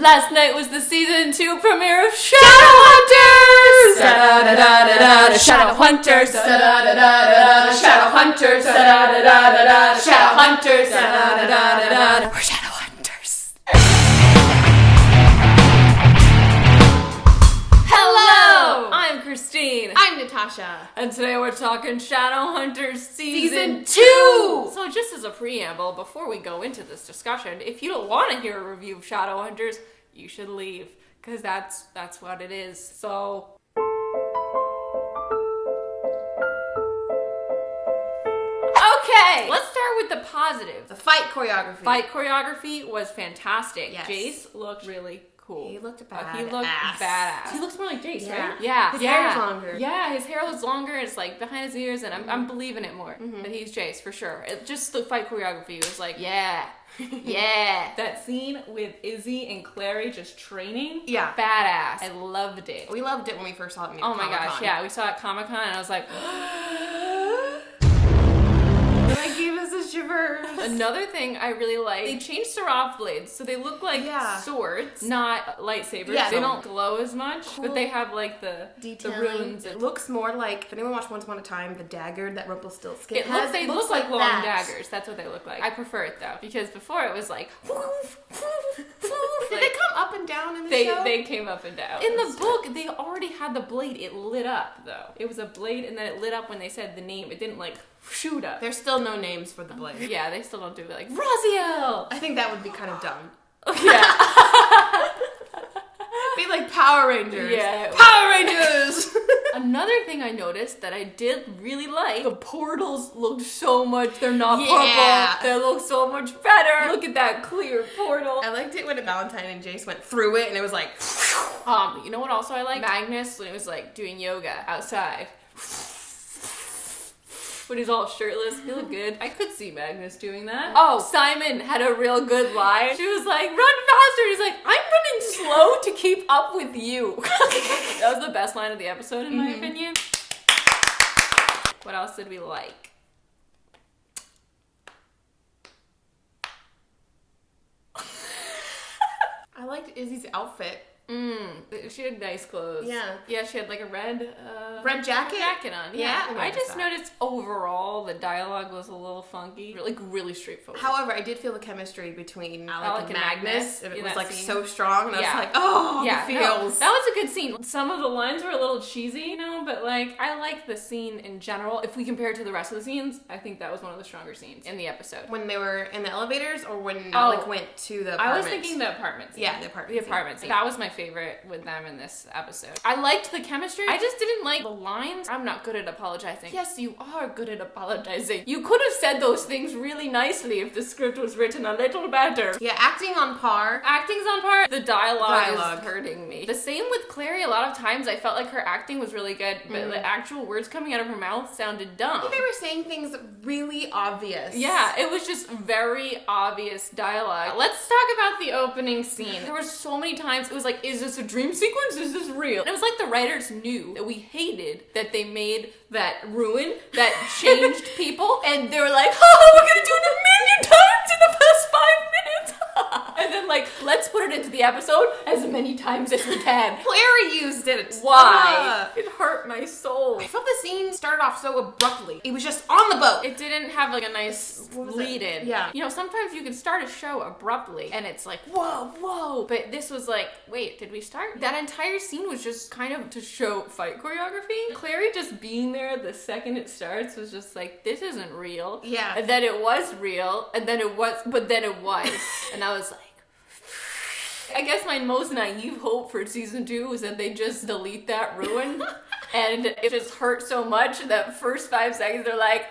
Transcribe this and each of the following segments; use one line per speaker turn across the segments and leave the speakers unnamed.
Last night was the season 2 premiere of Shadowhunters! Shadowhunters! Shadowhunters! Shadowhunters! We're Shadowhunters! Hello! I'm Christine.
I'm Natasha.
And today we're talking Shadowhunters Season 2! So just as a preamble, before we go into this discussion, if you don't want to hear a review of Shadowhunters, you should leave, because that's what it is. So... okay, let's start with the positive.
The fight choreography.
Fight choreography was fantastic.
Yes.
Jace looked really cool.
He looked badass.
He looked badass. He looks more like Jace,
Yeah.
right? Yeah.
His hair is longer.
Yeah, his hair was longer. It's like behind his ears, and I'm believing it more. That he's Jace for sure. Just the fight choreography was like, yeah. Yeah. That scene with Izzy and Clary just training.
Yeah.
Badass. I loved it.
We loved it when we first saw it in
Oh my
Comic-Con.
gosh, yeah. We saw it at Comic-Con, and I was like...
That gave us a shivers.
Another thing I really like, they changed Seraph blades, so they look like swords, not lightsabers.
Yeah,
they don't glow as much, but they have like the runes.
It looks more like, if anyone watched Once Upon a Time, the dagger that Rumpelstiltskin
has. They look like long
that.
daggers. That's what they look like. I prefer it though, because before it was like...
Did they come up and down in the show?
They came up and down. In the book, they already had the blade. It lit up though. It was a blade, and then it lit up when they said the name. It didn't like shoot up.
There's still no names for the blade.
Yeah, they still don't do it like Raziel.
I think that would be kind of dumb.
Yeah.
Be like Power Rangers.
Yeah.
Power Rangers!
Another thing I noticed that I did really like, the portals looked so much, they're not
Yeah.
purple, they look so much better. Look at that clear portal.
I liked it when Valentine and Jace went through it and it was like...
You know what also I like? Magnus, when he was like doing yoga outside. When he's all shirtless, he looked good. I could see Magnus doing that. Oh, Simon had a real good line. She was like, run faster. He's like, I'm running slow to keep up with you. That was the best line of the episode, in my opinion. What else did we like?
I liked Izzy's outfit.
She had nice clothes.
Yeah.
Yeah, she had like a red
jacket
on.
Yeah,
I just noticed overall the dialogue was a little funky. Like really straightforward.
However, I did feel the chemistry between Alec and Magnus. It was like
scene.
so strong, and I was like, oh, the feels.
That was a good scene. Some of the lines were a little cheesy, you know, but like I liked the scene in general. If we compare it to the rest of the scenes, I think that was one of the stronger scenes in the episode.
When they were in the elevators, or when Alec went to the apartment?
I was thinking the apartment scene.
Yeah, the apartment scene.
That was my favorite with them in this episode. I liked the chemistry. I just didn't like the lines. I'm not good at apologizing. Yes, you are good at apologizing. You could have said those things really nicely if the script was written a little better.
Yeah, acting on par.
Acting's on par. The dialogue is hurting me. The same with Clary. A lot of times I felt like her acting was really good, but the actual words coming out of her mouth sounded dumb.
They were saying things really obvious.
Yeah, it was just very obvious dialogue. Let's talk about the opening scene. There were so many times it was like, is this a dream sequence? Is this real? And it was like the writers knew that we hated that they made that ruin that changed people, and they were like, oh, we're gonna do it 1,000,000 times in the first 5 minutes. And then like, let's put it into the episode as many times as we can.
Clary used it.
Why? It hurt my soul.
I felt the scene started off so abruptly. It was just on the boat.
It didn't have like a nice lead in.
Yeah.
You know, sometimes you can start a show abruptly and it's like, whoa, whoa. But this was like, wait, did we start? That entire scene was just kind of to show fight choreography. Clary just being there the second it starts was just like, this isn't real.
Yeah.
And then it was real, and then it was, but then it was. And I was like, I guess my most naive hope for season 2 was that they just delete that ruin. And it just hurt so much that first 5 seconds they're like,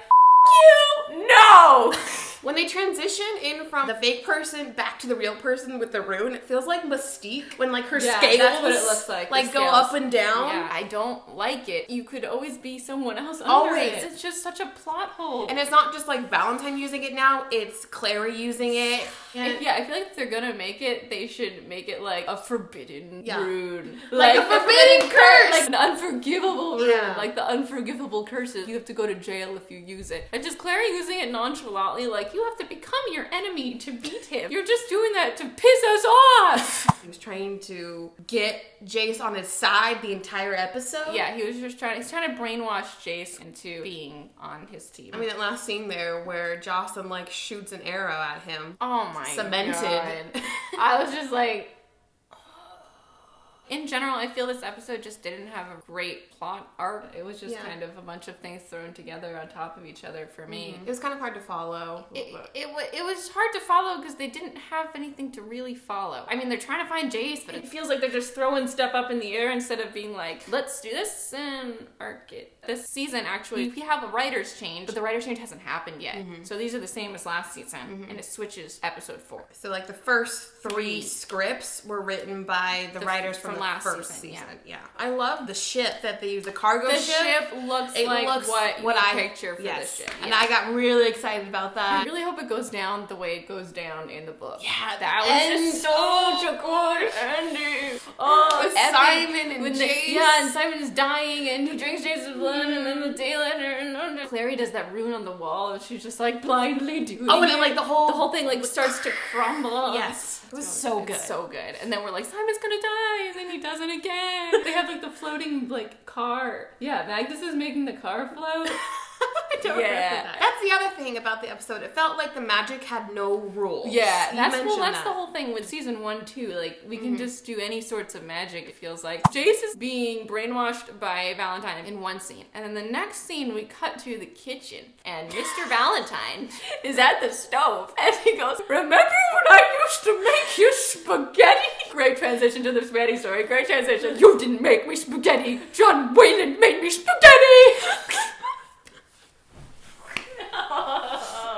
you, no!
When they transition in from the fake person back to the real person with the rune, it feels like Mystique when like her scales
that's what it looks like
go up and down.
Yeah, I don't like it. You could always be someone else under
Always.
it. It's just such a plot hole.
And it's not just like Valentine using it now, it's Clary using it. And
I feel like if they're gonna make it, they should make it like a forbidden rune.
Like a forbidden curse!
Like an unforgivable rune.
Yeah.
Like the unforgivable curses. You have to go to jail if you use it. And just Clary using it nonchalantly, like like, you have to become your enemy to beat him. You're just doing that to piss us off.
He was trying to get Jace on his side the entire episode.
Yeah, he's trying to brainwash Jace into being on his team.
I mean, that last scene there where Jocelyn like shoots an arrow at him.
Oh my
Cemented.
God. I was just like, in general, I feel this episode just didn't have a great plot arc. It was just kind of a bunch of things thrown together on top of each other for me.
It was kind of hard to follow.
It was hard to follow because they didn't have anything to really follow. I mean, they're trying to find Jace, but it feels like they're just throwing stuff up in the air instead of being like, let's do this and arc it. This season, actually, we have a writer's change, but the writer's change hasn't happened yet. So these are the same as last season, and it switches episode 4.
So like the first 3 scripts were written by the writers from the
last
first
season.
Yeah. I love the ship that they use, the cargo
The
ship.
ship looks like what I picture for
yes.
the ship.
And I got really excited about that.
I really hope it goes down the way it goes down in the book.
Yeah,
that was just such a good ending. Oh,
with
epic.
Simon and Jace.
And Simon is dying, and he drinks Jace's blood, and then the day later, and Clary does that rune on the wall, and she's just like blindly doing
Oh, and
it.
then like the whole
thing like starts to crumble.
Yes, it was so good.
It's so good. And then we're like, Simon's gonna die, and then he does it again. They have like the floating like car. Yeah, Magnus is making the car float.
I don't remember that. That's the other thing about the episode. It felt like the magic had no rules.
Yeah,
You
that's
mentioned that.
the whole thing with season 1 too. Like we can just do any sorts of magic. It feels like Jace is being brainwashed by Valentine in one scene, and then the next scene we cut to the kitchen, and Mr. Valentine is at the stove, and he goes, "Remember when I used to make you spaghetti?" Great transition to the spaghetti story. Great transition. You didn't make me spaghetti. John Wayland made me spaghetti.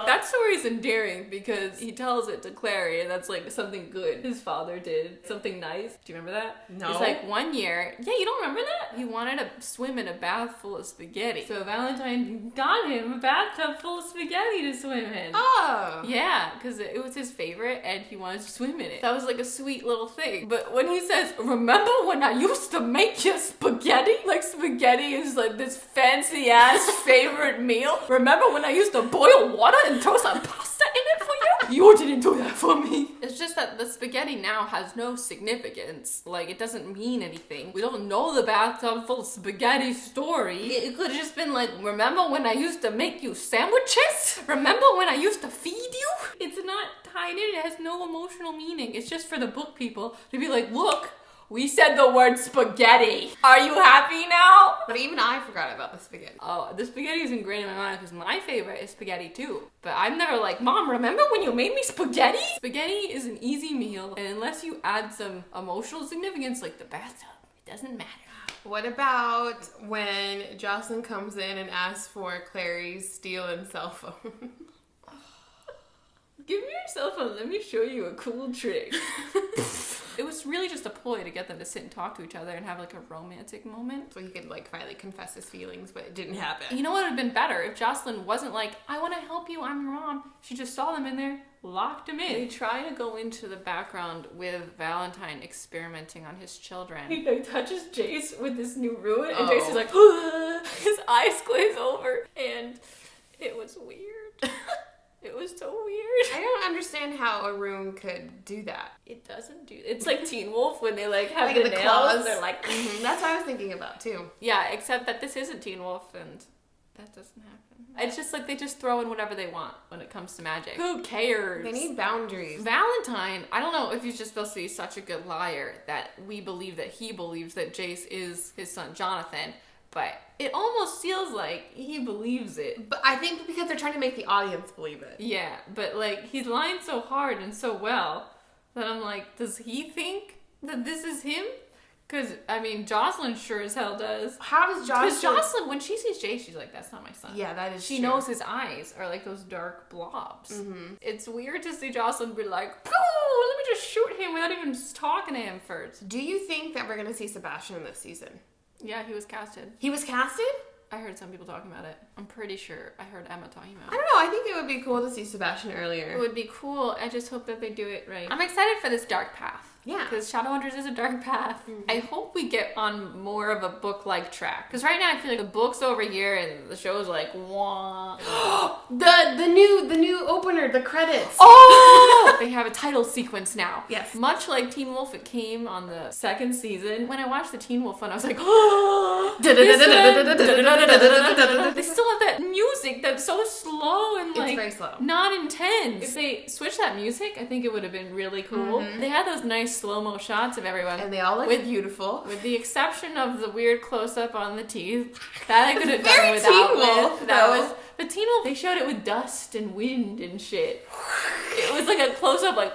That story is endearing because he tells it to Clary, and that's like something good his father did, something nice. Do you remember that?
No.
It's like one year. Yeah, you don't remember that? He wanted to swim in a bath full of spaghetti. So Valentine got him a bathtub full of spaghetti to swim in.
Oh.
Yeah, because it was his favorite and he wanted to swim in it. That was like a sweet little thing. But when he says, "Remember when I used to make you spaghetti?" Like spaghetti is like this fancy ass favorite meal. Remember when I used to boil water and throw some pasta in it for you? You didn't do that for me. It's just that the spaghetti now has no significance. Like, it doesn't mean anything. We don't know the bathtub full of spaghetti story. It could have just been like, remember when I used to make you sandwiches? Remember when I used to feed you? It's not tied in. It has no emotional meaning. It's just for the book people to be like, look, we said the word spaghetti. Are you happy now?
But even I forgot about the spaghetti.
Oh, the spaghetti is ingrained in my mind because my favorite is spaghetti too. But I'm never like, Mom, remember when you made me spaghetti? Spaghetti is an easy meal, and unless you add some emotional significance like the bathtub, it doesn't matter.
What about when Jocelyn comes in and asks for Clary's stealing cell phone?
Give me your cell phone, let me show you a cool trick. It was really just a ploy to get them to sit and talk to each other and have like a romantic moment.
So he could like finally confess his feelings, but it didn't happen.
You know what would have been better if Jocelyn wasn't like, I want to help you, I'm your mom. She just saw them in there, locked them in. They try to go into the background with Valentine experimenting on his children. He like, touches Jace with this new rune, and Jace is like, his eyes glaze over, and it was weird. It was so weird.
I don't understand how a rune could do that.
It doesn't do. It's like Teen Wolf when they like have
Like
the nails.
claws.
They're like,
That's what I was thinking about too.
yeah. Except that this isn't Teen Wolf, and that doesn't happen. It's just like they just throw in whatever they want when it comes to magic. Who cares?
They need boundaries.
Valentine, I don't know if he's just supposed to be such a good liar that we believe that he believes that Jace is his son Jonathan. But it almost feels like he believes it.
But I think because they're trying to make the audience believe it.
Yeah, but like he's lying so hard and so well that I'm like, does he think that this is him? Because, I mean, Jocelyn sure as hell does.
How does Jocelyn...
Because Jocelyn, when she sees Jace, she's like, that's not my son.
Yeah, that is
She
true.
knows his eyes are like those dark blobs. Mm-hmm. It's weird to see Jocelyn be like, "Pooh, let me just shoot him without even just talking to him first."
Do you think that we're going to see Sebastian in this season?
Yeah, he was casted.
He was casted?
I heard some people talking about it. I'm pretty sure I heard Emma talking about
I
it.
don't know. I think it would be cool to see Sebastian earlier.
It would be cool. I just hope that they do it right. I'm excited for this dark path.
Yeah.
Because Shadowhunters is a dark path. I hope we get on more of a book-like track. Because right now I feel like the book's over here and the show's like, wah.
The new opener, the credits.
Oh! They have a title sequence now.
Yes.
Much like Teen Wolf, it came on the second season. When I watched the Teen Wolf one, I was like, oh! They still have that music that's so slow and like
It's very slow.
not intense. If they switched that music, I think it would have been really cool. They had those nice slow-mo shots of everyone.
And they all look beautiful.
With the exception of the weird close-up on the teeth. That I could have done
Very
without.
Teen Wolf,
That
though.
was the Teen Wolf. They showed it with dust and wind and shit. It was like a close-up, like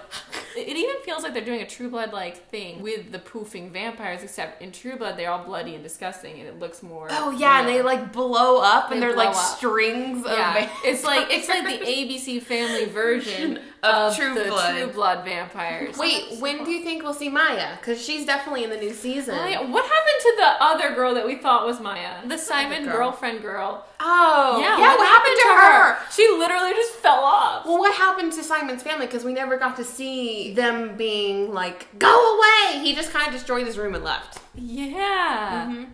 it even feels like they're doing a True Blood like thing with the poofing vampires, except in True Blood they're all bloody and disgusting, and it looks more.
Oh yeah, and they like blow up, and
They
they're
blow
like
up.
strings of.
Yeah, it's like the ABC Family version
Of
the
True Blood.
True Blood vampires.
Wait, when do you think we'll see Maya? Because she's definitely in the new season.
Maya, what happened to the other girl that we thought was Maya? The Simon
girl?
girlfriend girl.
Oh,
Yeah,
what happened to her?
She literally just fell off.
Well, what happened to Simon's family? Because we never got to see them being like, go away! He just kind of destroyed his room and left.
Yeah.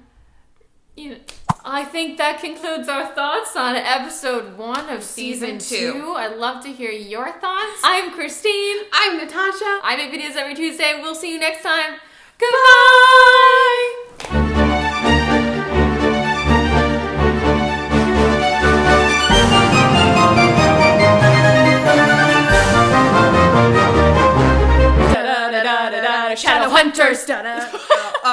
You know, I think that concludes our thoughts on episode 1 of season
Season
2. I'd love to hear your thoughts. I'm Christine.
I'm Natasha.
I make videos every Tuesday. We'll see you next time. Goodbye!
Shadowhunters.